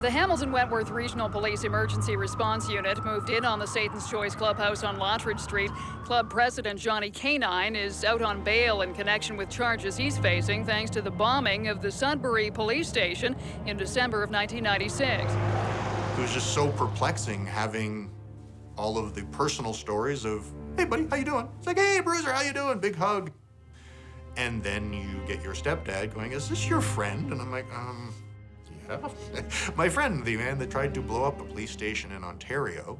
The Hamilton-Wentworth Regional Police Emergency Response Unit moved in on the Satan's Choice Clubhouse on Lottridge Street. Club president Johnny 𝘛𝘪 is out on bail in connection with charges he's facing thanks to the bombing of the 𝘛𝘩𝘪 police station in December of 1996. It was just so perplexing having all of the personal stories of, hey buddy, how you doing? It's like, hey Bruiser, how you doing? Big hug. And then you get your stepdad going, is this your friend? And I'm like, yeah. My friend, the man that tried to blow up a police station in Ontario.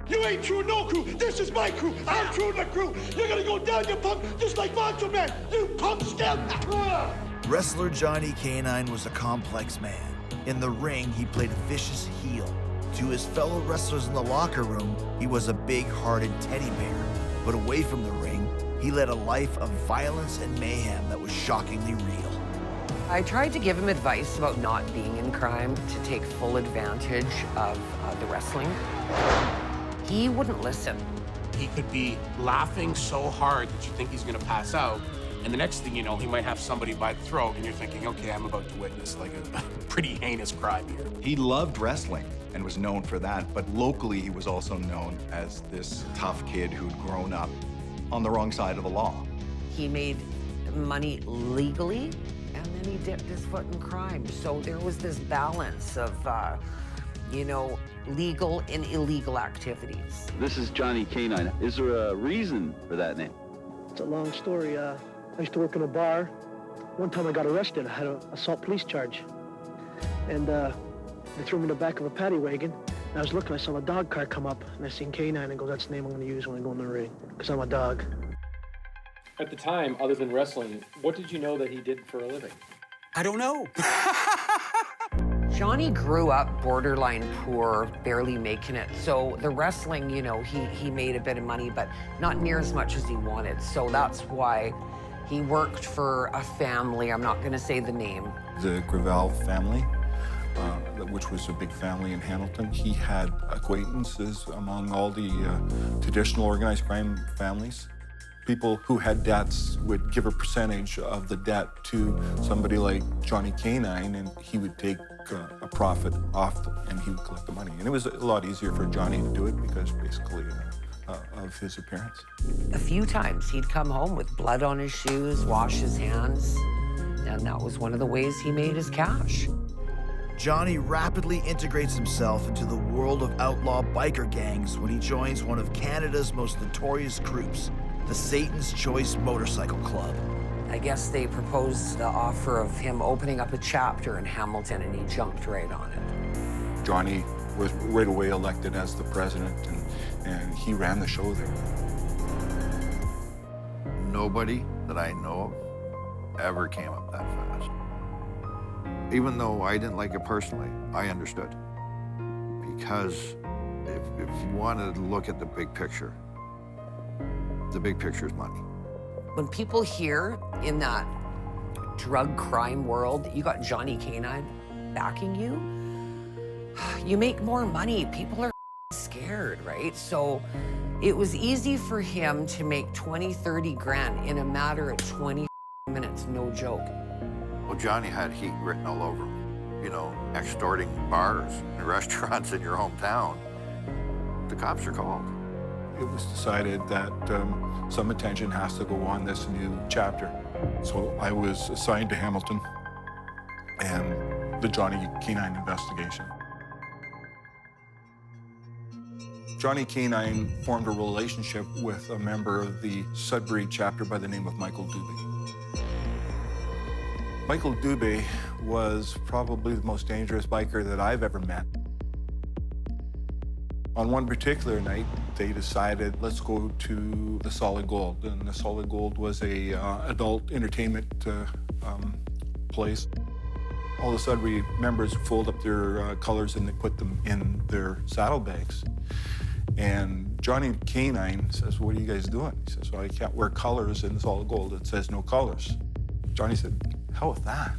You ain't true no crew. This is my crew. I'm true the crew. You're gonna go down, you punk, just like Macho Man. You punk scum. Wrestler Johnny 𝘛𝘪 was a complex man. In the ring, he played a vicious heel. To his fellow wrestlers in the locker room, he was a big-hearted teddy bear. But away from the ring, he led a life of violence and mayhem that was shockingly real. I tried to give him advice about not being in crime, to take full advantage of the wrestling. He wouldn't listen. He could be laughing so hard that you think he's gonna pass out, and the next thing you know, he might have somebody by the throat, and you're thinking, okay, I'm about to witness like a pretty heinous crime here. He loved wrestling and was known for that, but locally he was also known as this tough kid who'd grown up on the wrong side of the law. He made money legally, and then he dipped his foot in crime. So there was this balance of, legal and illegal activities. This is Johnny 𝘛𝘪. Is there a reason for that name? It's a long story. I used to work in a bar. One time I got arrested. I had an assault police charge. And they threw me in the back of a paddy wagon. And I was looking, I saw a dog car come up, and I seen 𝘛𝘪 and go, that's the name I'm gonna use when I go in the ring, because I'm a dog. At the time, other than wrestling, what did you know that he did for a living? I don't know. Johnny grew up borderline poor, barely making it. So the wrestling, he made a bit of money, but not near as much as he wanted. So that's why he worked for a family. I'm not going to say the name. The Guerrero family, which was a big family in Hamilton. He had acquaintances among all the traditional organized crime families. People who had debts would give a percentage of the debt to somebody like Johnny 𝘛𝘪, and he would take a profit off them, and he would collect the money. And it was a lot easier for Johnny to do it because basically of his appearance. A few times he'd come home with blood on his shoes, wash his hands, and that was one of the ways he made his cash. Johnny rapidly integrates himself into the world of outlaw biker gangs when he joins one of Canada's most notorious groups, the Satan's Choice Motorcycle Club. I guess they proposed the offer of him opening up a chapter in Hamilton, and he jumped right on it. Johnny was right away elected as the president, and he ran the show there. Nobody that I know of ever came up that fast. Even though I didn't like it personally, I understood. Because if you wanted to look at the big picture is money. When people hear in that drug crime world that you got Johnny 𝘛𝘪 backing you, you make more money. People are scared, right? So it was easy for him to make 20, 30 grand in a matter of 20 minutes, no joke. Well, Johnny had heat written all over him. Extorting bars and restaurants in your hometown. The cops are called. It was decided that some attention has to go on this new chapter. So I was assigned to Hamilton and the Johnny 𝘛𝘪 investigation. Johnny 𝘛𝘪 formed a relationship with a member of the 𝘛𝘩𝘪 chapter by the name of Michael 𝘛𝘩𝘪. Michael 𝘛𝘩𝘪 was probably the most dangerous biker that I've ever met. On one particular night, they decided, let's go to the Solid Gold. And the Solid Gold was a adult entertainment place. All the 𝘛𝘩𝘪 members fold up their colors and they put them in their saddlebags. And Johnny 𝘛𝘪 says, what are you guys doing? He says, well, I can't wear colors in the Solid Gold. It says no colors. Johnny said, hell with that.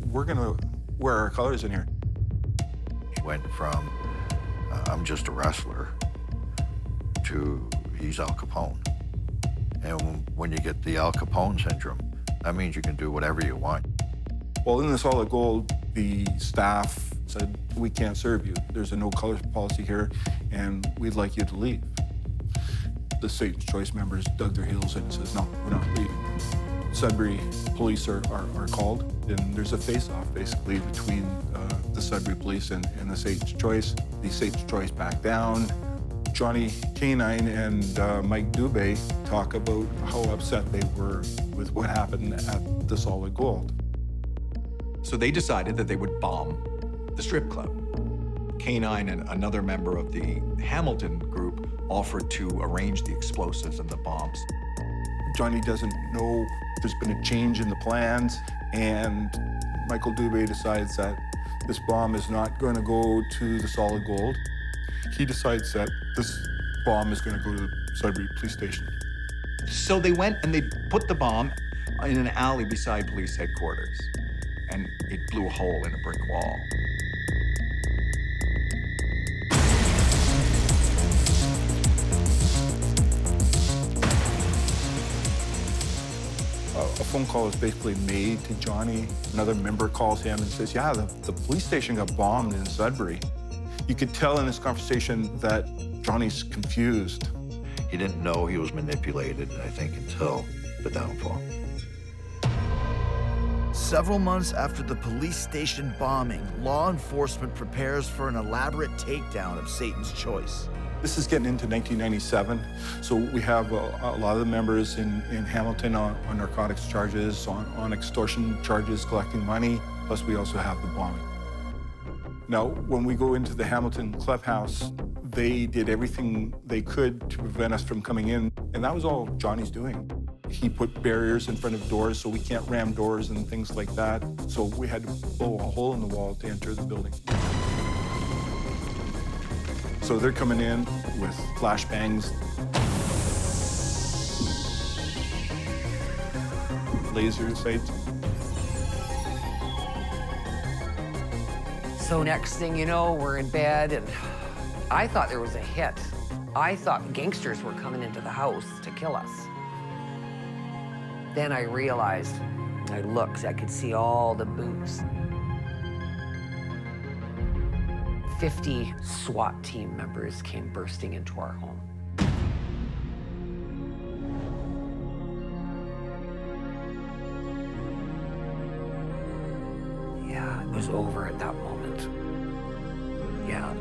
We're gonna wear our colors in here. He went from, I'm just a wrestler, to he's Al Capone. And when you get the Al Capone syndrome, that means you can do whatever you want. Well, in the Solid Gold, the staff said, we can't serve you. There's a no color policy here, and we'd like you to leave. The Satan's Choice members dug their heels in and says, no, we're not leaving. Sudbury police are called, and there's a face-off basically between the Sudbury police and the Satan's Choice. The Satan's Choice back down. Johnny K9 and Mike Dubé talk about how upset they were with what happened at the Solid Gold. So they decided that they would bomb the strip club. K9 and another member of the Hamilton group offered to arrange the explosives and the bombs. Johnny doesn't know there's been a change in the plans, and Michael Dubé decides that this bomb is not going to go to the Solid Gold. He decides that this bomb is going to go to the Sudbury police station. So they went and they put the bomb in an alley beside police headquarters, and it blew a hole in a brick wall. A phone call is basically made to Johnny. Another member calls him and says, yeah, the police station got bombed in Sudbury. You could tell in this conversation that Johnny's confused. He didn't know he was manipulated, I think, until the downfall. Several months after the police station bombing, law enforcement prepares for an elaborate takedown of Satan's Choice. This is getting into 1997, so we have a lot of the members in Hamilton on narcotics charges, on extortion charges, collecting money, plus we also have the bombing. Now, when we go into the Hamilton clubhouse, they did everything they could to prevent us from coming in, and that was all Johnny's doing. He put barriers in front of doors so we can't ram doors and things like that, so we had to blow a hole in the wall to enter the building. So they're coming in with flashbangs, laser sights. So next thing you know, we're in bed, and I thought there was a hit. I thought gangsters were coming into the house to kill us. Then I realized, I looked, I could see all the boots. 50 SWAT team members came bursting into our home. Yeah, it was over at that moment. Yeah.